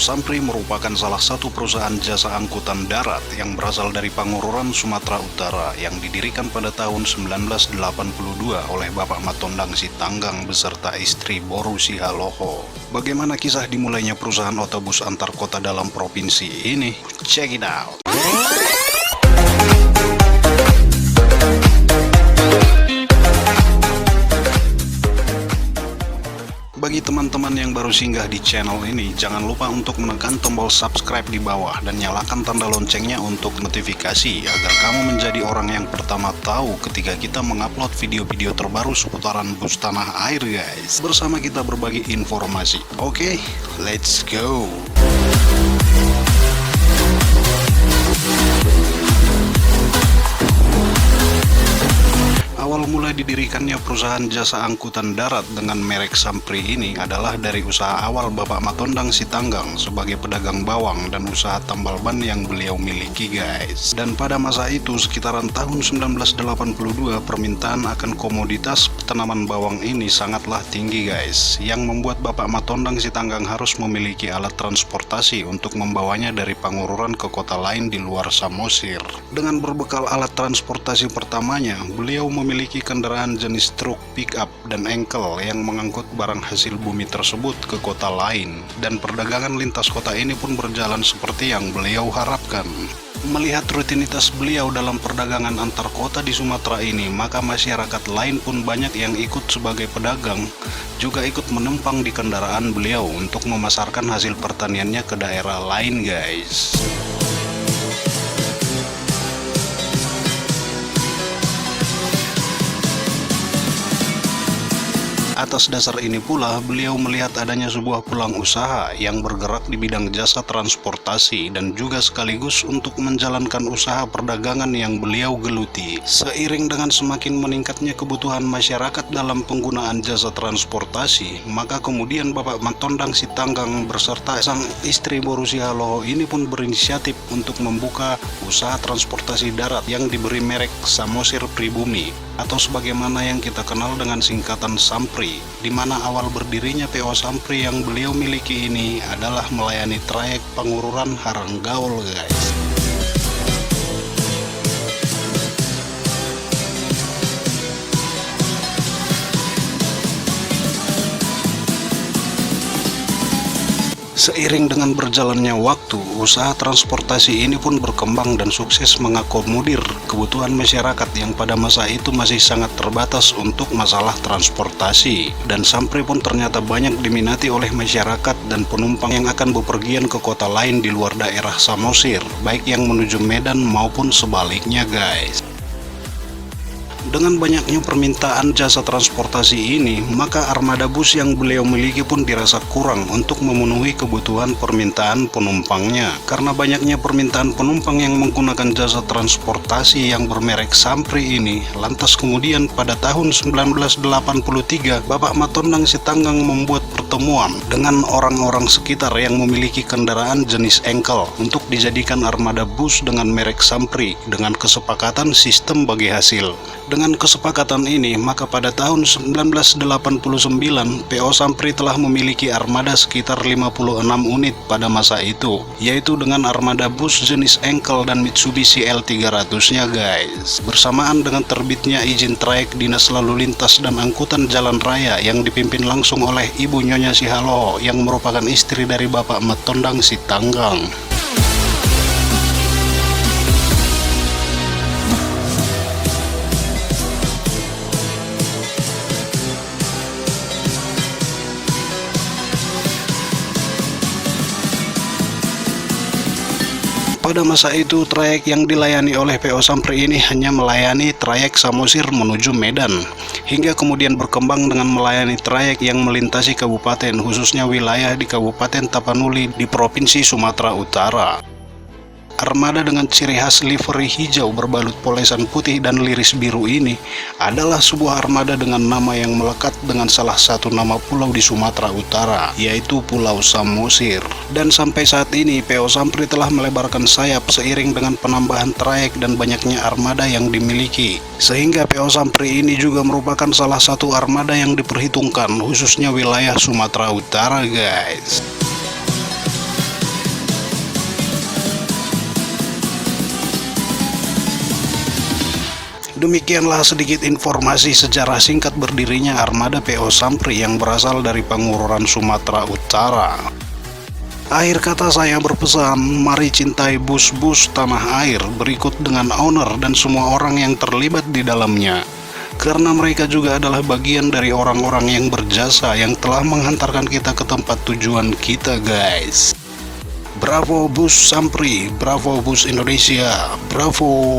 Sampri merupakan salah satu perusahaan jasa angkutan darat yang berasal dari Pangururan, Sumatera Utara yang didirikan pada tahun 1982 oleh Bapak Matondang Sitanggang beserta istri Boru Sihaloho. Bagaimana kisah dimulainya perusahaan otobus antar kota dalam provinsi ini? Check it out! Bagi teman-teman yang baru singgah di channel ini, jangan lupa untuk menekan tombol subscribe di bawah dan nyalakan tanda loncengnya untuk notifikasi agar kamu menjadi orang yang pertama tahu ketika kita mengupload video-video terbaru seputaran bus tanah air guys. Bersama kita berbagi informasi. Oke, let's go! Awal mulai didirikannya perusahaan jasa angkutan darat dengan merek Sampri ini adalah dari usaha awal Bapak Matondang Sitanggang sebagai pedagang bawang dan usaha tambal ban yang beliau miliki guys. Dan pada masa itu sekitaran tahun 1982 permintaan akan komoditas tanaman bawang ini sangatlah tinggi guys, yang membuat Bapak Matondang Sitanggang harus memiliki alat transportasi untuk membawanya dari Pangururan ke kota lain di luar Samosir. Dengan berbekal alat transportasi pertamanya, beliau memiliki kendaraan jenis truk pick-up dan engkel yang mengangkut barang hasil bumi tersebut ke kota lain, dan perdagangan lintas kota ini pun berjalan seperti yang beliau harapkan. Melihat rutinitas beliau dalam perdagangan antar kota di Sumatera ini, maka masyarakat lain pun banyak yang ikut sebagai pedagang, juga ikut menumpang di kendaraan beliau untuk memasarkan hasil pertaniannya ke daerah lain guys. Atas dasar ini pula, beliau melihat adanya sebuah peluang usaha yang bergerak di bidang jasa transportasi dan juga sekaligus untuk menjalankan usaha perdagangan yang beliau geluti. Seiring dengan semakin meningkatnya kebutuhan masyarakat dalam penggunaan jasa transportasi, maka kemudian Bapak Matondang Sitanggang berserta sang istri Boru Sihaloho ini pun berinisiatif untuk membuka usaha transportasi darat yang diberi merek Samosir Pribumi, atau sebagaimana yang kita kenal dengan singkatan Sampri, di mana awal berdirinya PO Sampri yang beliau miliki ini adalah melayani trayek Pangururan Haranggaul guys. Seiring dengan berjalannya waktu, usaha transportasi ini pun berkembang dan sukses mengakomodir kebutuhan masyarakat yang pada masa itu masih sangat terbatas untuk masalah transportasi. Dan Sampri pun ternyata banyak diminati oleh masyarakat dan penumpang yang akan bepergian ke kota lain di luar daerah Samosir, baik yang menuju Medan maupun sebaliknya guys. Dengan banyaknya permintaan jasa transportasi ini, maka armada bus yang beliau miliki pun dirasa kurang untuk memenuhi kebutuhan permintaan penumpangnya. Karena banyaknya permintaan penumpang yang menggunakan jasa transportasi yang bermerek Sampri ini, lantas kemudian pada tahun 1983, Bapak Matondang Sitanggang membuat pertemuan dengan orang-orang sekitar yang memiliki kendaraan jenis engkel untuk dijadikan armada bus dengan merek Sampri dengan kesepakatan sistem bagi hasil. Dengan kesepakatan ini, maka pada tahun 1989, PO Sampri telah memiliki armada sekitar 56 unit pada masa itu, yaitu dengan armada bus jenis engkel dan Mitsubishi L300-nya guys. Bersamaan dengan terbitnya izin trayek Dinas Lalu Lintas dan Angkutan Jalan Raya yang dipimpin langsung oleh Ibu Nyonya Sihaloho yang merupakan istri dari Bapak Matondang Sitanggang. Pada masa itu, trayek yang dilayani oleh PO Sampri ini hanya melayani trayek Samosir menuju Medan, hingga kemudian berkembang dengan melayani trayek yang melintasi kabupaten, khususnya wilayah di Kabupaten Tapanuli di Provinsi Sumatera Utara. Armada dengan ciri khas livery hijau berbalut polesan putih dan liris biru ini adalah sebuah armada dengan nama yang melekat dengan salah satu nama pulau di Sumatera Utara, yaitu Pulau Samosir. Dan sampai saat ini PO Sampri telah melebarkan sayap seiring dengan penambahan trayek dan banyaknya armada yang dimiliki, sehingga PO Sampri ini juga merupakan salah satu armada yang diperhitungkan khususnya wilayah Sumatera Utara guys. Demikianlah sedikit informasi sejarah singkat berdirinya armada PO Sampri yang berasal dari Pangururan, Sumatera Utara. Akhir kata saya berpesan, mari cintai bus-bus tanah air berikut dengan owner dan semua orang yang terlibat di dalamnya. Karena mereka juga adalah bagian dari orang-orang yang berjasa yang telah menghantarkan kita ke tempat tujuan kita, guys. Bravo Bus Sampri, bravo Bus Indonesia, bravo.